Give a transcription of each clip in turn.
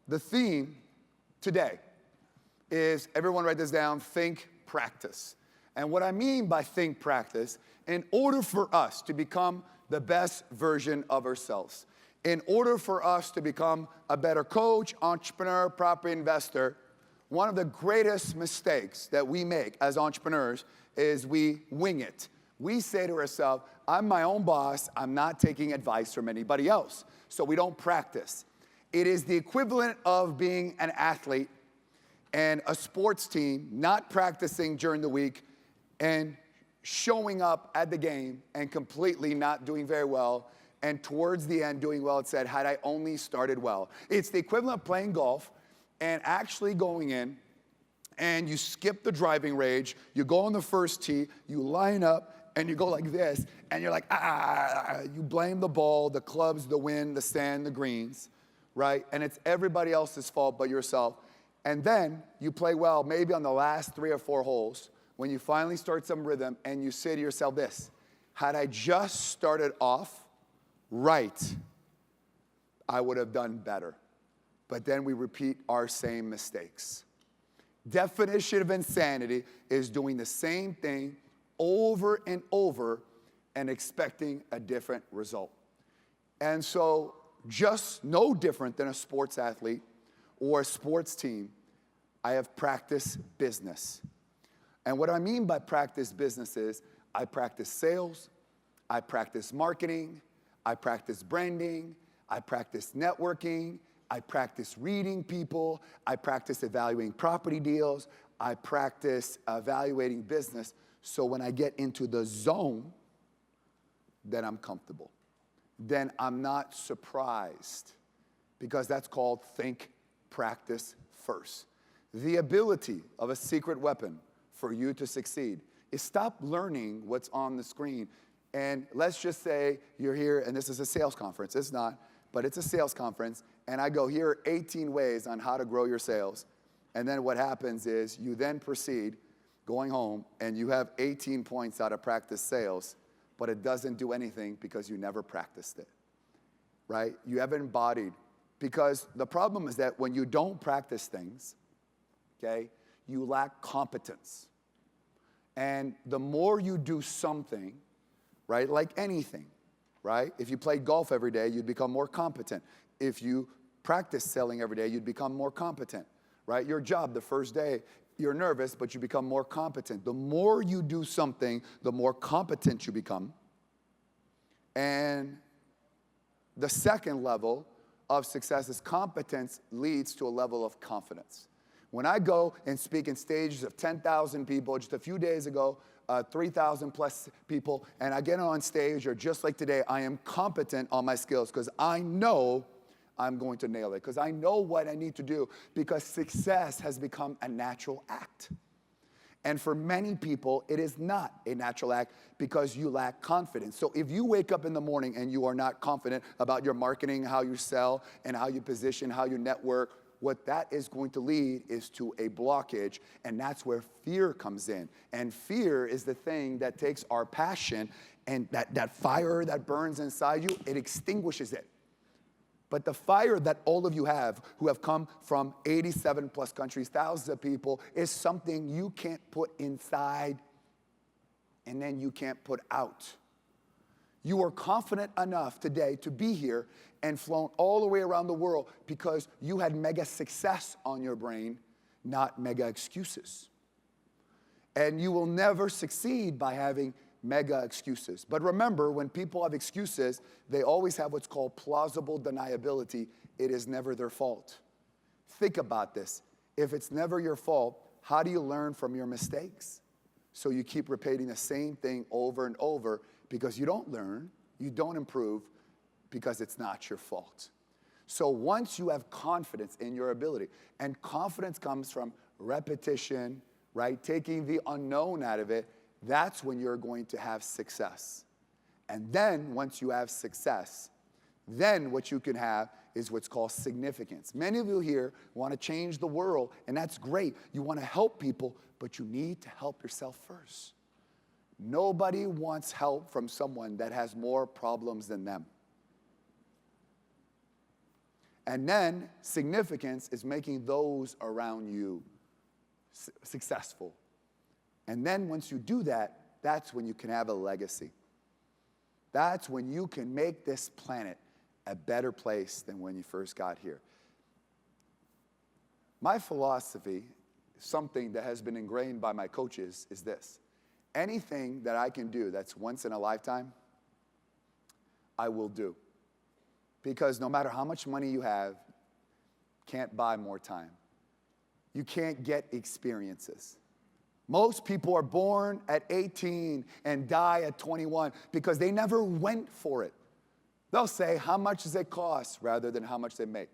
The theme today is, everyone write this down, think, practice. And what I mean by think, practice, in order for us to become the best version of ourselves, in order for us to become a better coach, entrepreneur, property investor, one of the greatest mistakes that we make as entrepreneurs is we wing it. We say to ourselves, I'm my own boss, I'm not taking advice from anybody else. So we don't practice. It is the equivalent of being an athlete and a sports team not practicing during the week and showing up at the game and completely not doing very well, and towards the end doing well. It said, had I only started well. It's the equivalent of playing golf and actually going in and you skip the driving range, you go on the first tee, you line up, and you go like this, and you're like, you blame the ball, the clubs, the wind, the sand, the greens, right? And it's everybody else's fault but yourself. And then you play well, maybe on the last 3 or 4 holes, when you finally start some rhythm, and you say to yourself this, had I just started off right, I would have done better. But then we repeat our same mistakes. Definition of insanity is doing the same thing over and over and expecting a different result. And so, just no different than a sports athlete or a sports team, I have practiced business. And what I mean by practice business is I practice sales, I practice marketing, I practice branding, I practice networking, I practice reading people, I practice evaluating property deals, I practice evaluating business. So when I get into the zone, then I'm comfortable. Then I'm not surprised, because that's called think, practice first. The ability of a secret weapon for you to succeed is stop learning what's on the screen. And let's just say you're here, and this is a sales conference. It's not, but it's a sales conference. And I go, here are 18 ways on how to grow your sales. And then what happens is you then proceed going home, and you have 18 points out of practice sales, but it doesn't do anything because you never practiced it, right? You haven't embodied. Because the problem is that when you don't practice things, okay, you lack competence. And the more you do something, right, like anything, right? If you play golf every day, you'd become more competent. If you practice selling every day, you'd become more competent, right? Your job, the first day, you're nervous, but you become more competent. The more you do something, the more competent you become. And the second level of success is competence leads to a level of confidence. When I go and speak in stages of 10,000 people, just a few days ago, 3,000 plus people, and I get on stage, or just like today, I am competent on my skills because I know I'm going to nail it, because I know what I need to do, because success has become a natural act. And for many people, it is not a natural act because you lack confidence. So if you wake up in the morning and you are not confident about your marketing, how you sell, and how you position, how you network, what that is going to lead is to a blockage, and that's where fear comes in. And fear is the thing that takes our passion, and that fire that burns inside you, it extinguishes it. But the fire that all of you have, who have come from 87 plus countries, thousands of people, is something you can't put inside and then you can't put out. You are confident enough today to be here and flown all the way around the world because you had mega success on your brain, not mega excuses. And you will never succeed by having mega excuses. But remember, when people have excuses, they always have what's called plausible deniability. It is never their fault. Think about this. If it's never your fault, how do you learn from your mistakes? So you keep repeating the same thing over and over because you don't learn, you don't improve, because it's not your fault. So once you have confidence in your ability, and confidence comes from repetition, right? Taking the unknown out of it, that's when you're going to have success. And then once you have success, then what you can have is what's called significance. Many of you here want to change the world, and that's great. You want to help people, but you need to help yourself first. Nobody wants help from someone that has more problems than them. And then significance is making those around you successful. And then once you do that, that's when you can have a legacy. That's when you can make this planet a better place than when you first got here. My philosophy, something that has been ingrained by my coaches, is this. Anything that I can do that's once in a lifetime, I will do. Because no matter how much money you have, can't buy more time. You can't get experiences. Most people are born at 18 and die at 21 because they never went for it. They'll say, how much does it cost rather than how much they make.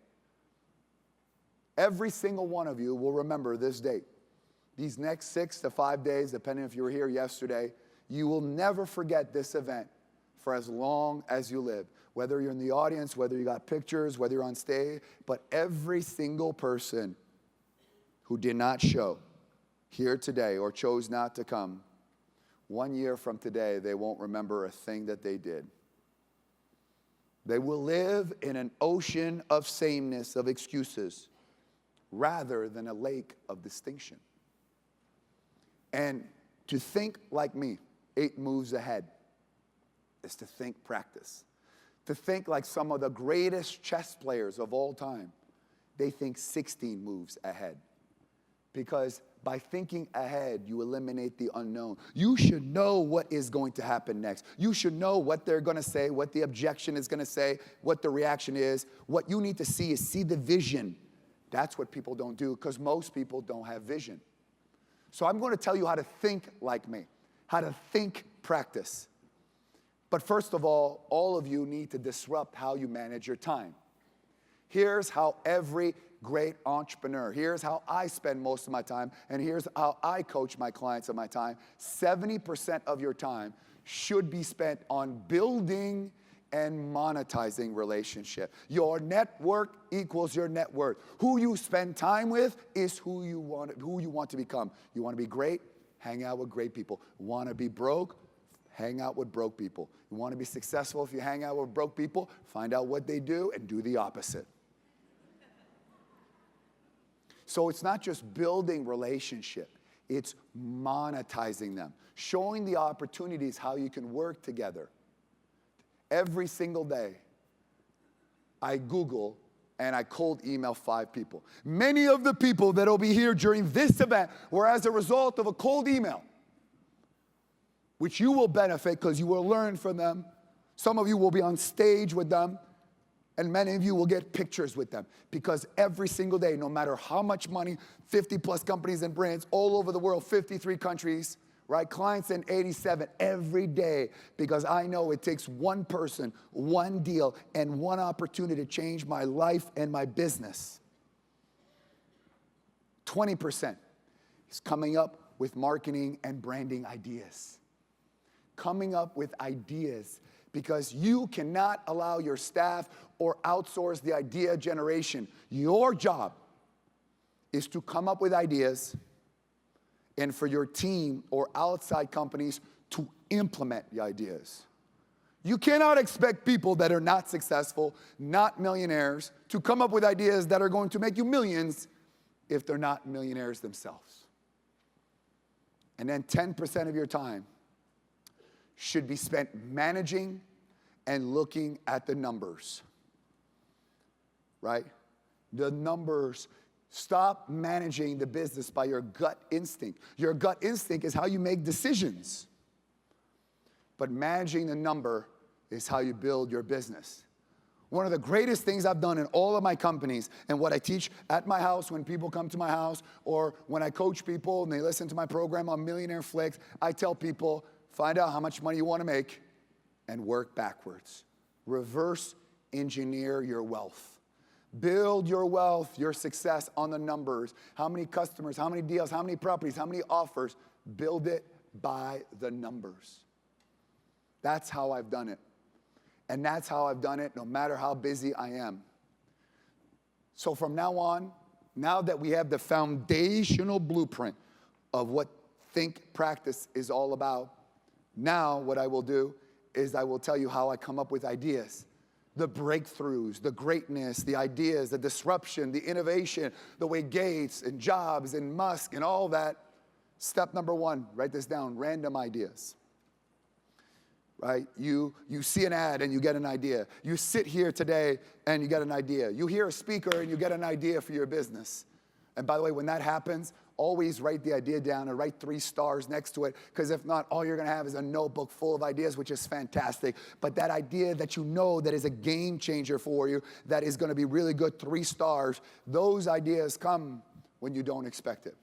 Every single one of you will remember this date. These next 6 to 5 days, depending if you were here yesterday, you will never forget this event for as long as you live. Whether you're in the audience, whether you got pictures, whether you're on stage, but every single person who did not show here today or chose not to come, 1 year from today, they won't remember a thing that they did. They will live in an ocean of sameness, of excuses, rather than a lake of distinction. And to think like me, 8 moves ahead, is to think practice. To think like some of the greatest chess players of all time, they think 16 moves ahead. Because by thinking ahead, you eliminate the unknown. You should know what is going to happen next. You should know what they're going to say, what the objection is going to say, what the reaction is. What you need to see is see the vision. That's what people don't do because most people don't have vision. So I'm going to tell you how to think like me, how to think practice. But first of all of you need to disrupt how you manage your time. Here's how every great entrepreneur, here's how I spend most of my time, and here's how I coach my clients of my time. 70% of your time should be spent on building and monetizing relationship. Your network equals your net worth. Who you spend time with is who you want to become. You want to be great? Hang out with great people. Want to be broke? Hang out with broke people. You want to be successful? If you hang out with broke people, find out what they do and do the opposite. So it's not just building relationship, it's monetizing them, showing the opportunities how you can work together. Every single day, I Google and I cold email 5 people. Many of the people that will be here during this event were as a result of a cold email, which you will benefit because you will learn from them. Some of you will be on stage with them, and many of you will get pictures with them. Because every single day, no matter how much money, 50 plus companies and brands all over the world, 53 countries, right? Clients in 87 every day, because I know it takes one person, one deal, and one opportunity to change my life and my business. 20% is coming up with marketing and branding ideas. Coming up with ideas, because you cannot allow your staff or outsource the idea generation. Your job is to come up with ideas and for your team or outside companies to implement the ideas. You cannot expect people that are not successful, not millionaires, to come up with ideas that are going to make you millions if they're not millionaires themselves. And then 10% of your time should be spent managing and looking at the numbers, right? The numbers. Stop managing the business by your gut instinct. Your gut instinct is how you make decisions. But managing the number is how you build your business. One of the greatest things I've done in all of my companies and what I teach at my house when people come to my house or when I coach people and they listen to my program on MillionaireFlix, I tell people, find out how much money you want to make and work backwards. Reverse engineer your wealth. Build your wealth, your success on the numbers. How many customers, how many deals, how many properties, how many offers. Build it by the numbers. That's how I've done it. And that's how I've done it no matter how busy I am. So from now on, now that we have the foundational blueprint of what Think Practice is all about, now what I will do is I will tell you how I come up with ideas. the breakthroughs, the greatness, the ideas, the disruption, the innovation, the way Gates and Jobs and Musk and all that. Step number one, write this down, random ideas. Right? You see an ad and you get an idea. You sit here today and you get an idea. You hear a speaker and you get an idea for your business. And by the way, when that happens, always write the idea down and write 3 stars next to it, because if not, all you're gonna have is a notebook full of ideas, which is fantastic. But that idea that you know that is a game changer for you, that is gonna be really good, 3 stars, those ideas come when you don't expect it.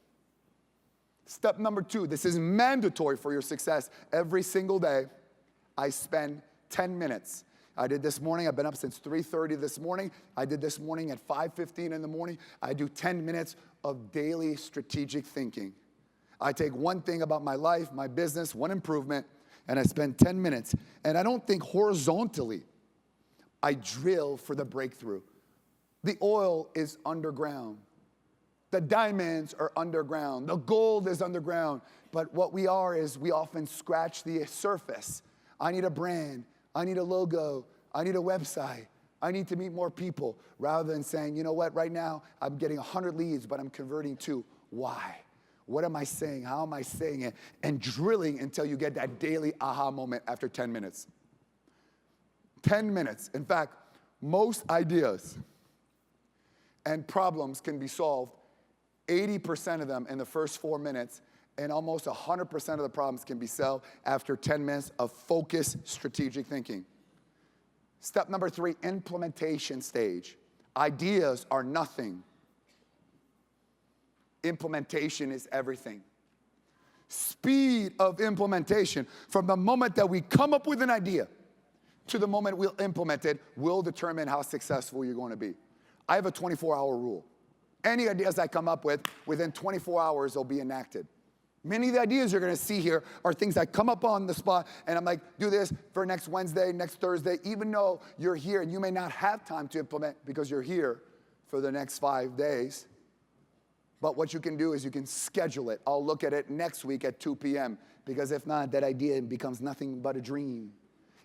Step number 2, this is mandatory for your success. Every single day, I spend 10 minutes. I did this morning. I've been up since 3:30 this morning. I did this morning at 5:15 in the morning. I do 10 minutes of daily strategic thinking. I take one thing about my life, my business, one improvement, and I spend 10 minutes. And I don't think horizontally. I drill for the breakthrough. The oil is underground. The diamonds are underground. The gold is underground. But what we are is we often scratch the surface. I need a brand. I need a logo. I need a website. I need to meet more people, rather than saying, you know what, right now I'm getting 100 leads, but I'm converting 2. Why? What am I saying? How am I saying it? And drilling until you get that daily aha moment after 10 minutes. 10 minutes. In fact, most ideas and problems can be solved, 80% of them in the first 4 minutes, and almost 100% of the problems can be solved after 10 minutes of focused strategic thinking. Step number 3, implementation stage. Ideas are nothing. Implementation is everything. Speed of implementation, from the moment that we come up with an idea to the moment we'll implement it, will determine how successful you're going to be. I have a 24-hour rule. Any ideas I come up with, within 24 hours, they'll be enacted. Many of the ideas you're going to see here are things that come up on the spot, and I'm like, do this for next Wednesday, next Thursday, even though you're here and you may not have time to implement because you're here for the next 5 days. But what you can do is you can schedule it. I'll look at it next week at 2 p.m. because if not, that idea becomes nothing but a dream.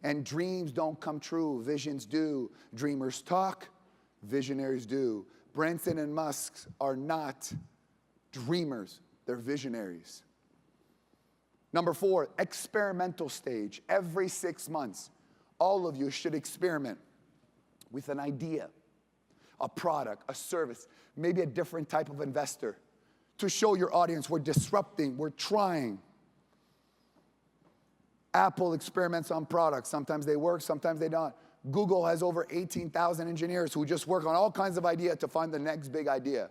And dreams don't come true. Visions do. Dreamers talk. Visionaries do. Branson and Musk are not dreamers. They're visionaries. Number 4, experimental stage. Every 6 months, all of you should experiment with an idea, a product, a service, maybe a different type of investor, to show your audience we're disrupting, we're trying. Apple experiments on products. Sometimes they work, sometimes they don't. Google has over 18,000 engineers who just work on all kinds of ideas to find the next big idea.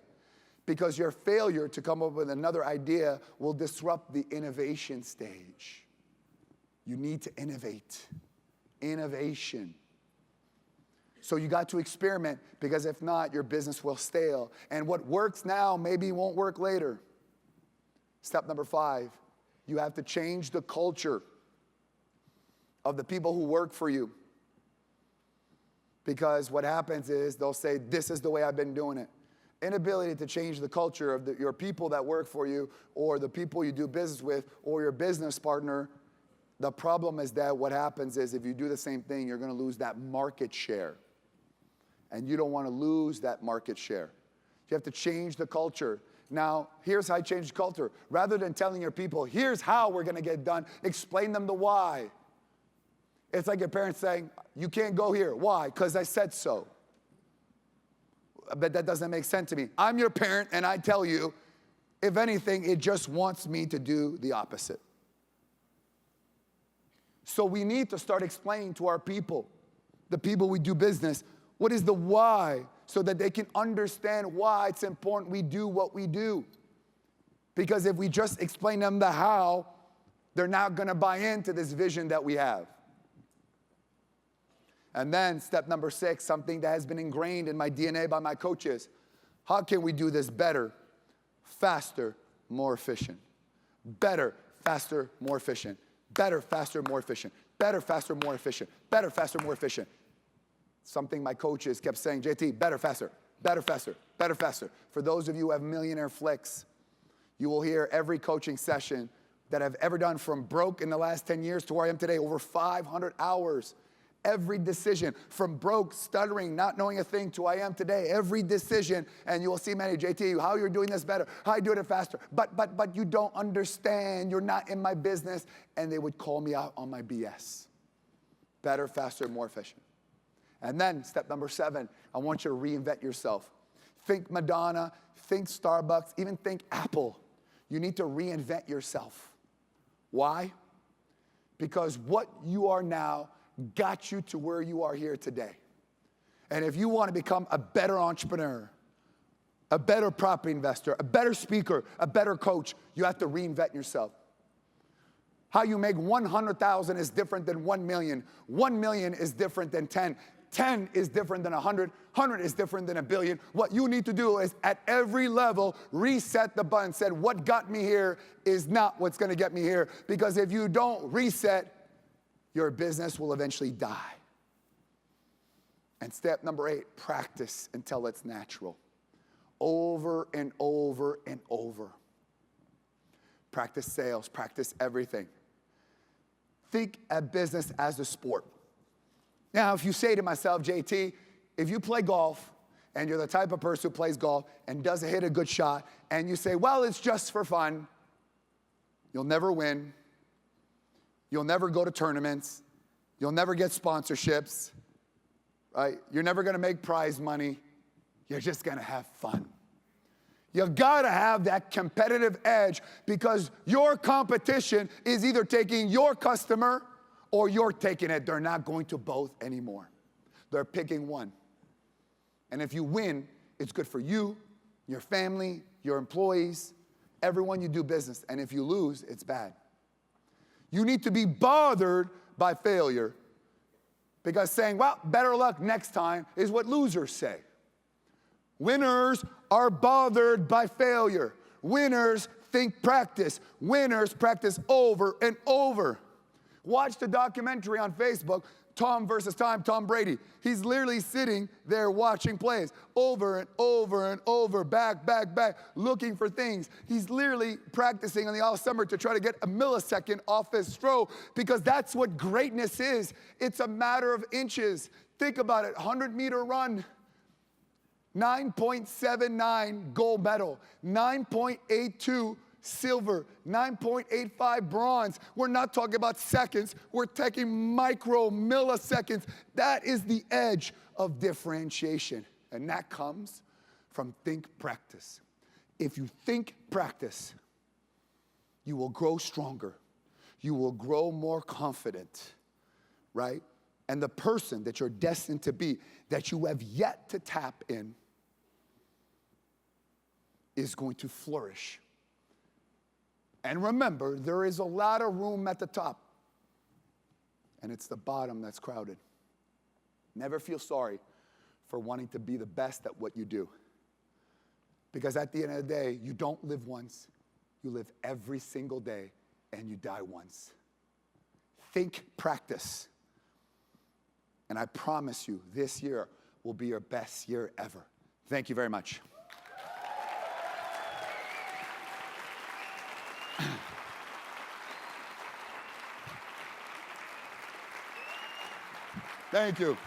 Because your failure to come up with another idea will disrupt the innovation stage. You need to innovate. Innovation. So you got to experiment, because if not, your business will stale. And what works now maybe won't work later. Step number 5, you have to change the culture of the people who work for you. Because what happens is they'll say, this is the way I've been doing it. Inability to change the culture of your people that work for you, or the people you do business with, or your business partner. The problem is that what happens is if you do the same thing, you're going to lose that market share. And you don't want to lose that market share. You have to change the culture. Now, here's how I change the culture. Rather than telling your people, here's how we're going to get done, explain them the why. It's like your parents saying, you can't go here. Why? Because I said so. But that doesn't make sense to me. I'm your parent, and I tell you, if anything, it just wants me to do the opposite. So we need to start explaining to our people, the people we do business, what is the why, so that they can understand why it's important we do what we do. Because if we just explain them the how, they're not going to buy into this vision that we have. And then step number 6, something that has been ingrained in my DNA by my coaches. How can we do this better, faster, more efficient? Better, faster, more efficient. Better, faster, more efficient. Better, faster, more efficient. Better, faster, more efficient. Something my coaches kept saying, JT, better, faster, better, faster, better, faster. For those of you who have MillionaireFlix, you will hear every coaching session that I've ever done, from broke in the last 10 years to where I am today, over 500 hours. Every decision, from broke, stuttering, not knowing a thing, to I am today, every decision, and you will see many, JT, how you're doing this better, how you doing it faster, but you don't understand, you're not in my business, and they would call me out on my BS. Better, faster, more efficient. And then, step number 7, I want you to reinvent yourself. Think Madonna, think Starbucks, even think Apple. You need to reinvent yourself. Why? Because what you are now got you to where you are here today. And if you want to become a better entrepreneur, a better property investor, a better speaker, a better coach, you have to reinvent yourself. How you make 100,000 is different than 1 million. 1 million is different than 10. 10 is different than 100. 100 is different than a billion. What you need to do is, at every level, reset the button. Said, what got me here is not what's going to get me here. Because if you don't reset, your business will eventually die. And step number 8, practice until it's natural. Over and over and over. Practice sales, practice everything. Think of business as a sport. Now, if you say to myself, JT, if you play golf and you're the type of person who plays golf and doesn't hit a good shot, and you say, well, it's just for fun, you'll never win. You'll never go to tournaments. You'll never get sponsorships, right? You're never going to make prize money. You're just going to have fun. You got to have that competitive edge, because your competition is either taking your customer or you're taking it. They're not going to both anymore. They're picking one. And if you win, it's good for you, your family, your employees, everyone you do business. And if you lose, it's bad. You need to be bothered by failure, because saying, well, better luck next time, is what losers say. Winners are bothered by failure. Winners think practice. Winners practice over and over. Watch the documentary on Facebook, Tom versus Time, Tom Brady. He's literally sitting there watching plays over and over and over, back, looking for things. He's literally practicing on the all summer to try to get a millisecond off his throw, because that's what greatness is. It's a matter of inches. Think about it, 100-meter run, 9.79 gold medal, 9.82 silver, 9.85 bronze. We're not talking about seconds. We're taking micro milliseconds. That is the edge of differentiation. And that comes from think practice. If you think practice, you will grow stronger. You will grow more confident, right? And the person that you're destined to be, that you have yet to tap in, is going to flourish. And remember, there is a lot of room at the top, and it's the bottom that's crowded. Never feel sorry for wanting to be the best at what you do, because at the end of the day, you don't live once, you live every single day, and you die once. Think practice. And I promise you, this year will be your best year ever. Thank you very much. Thank you.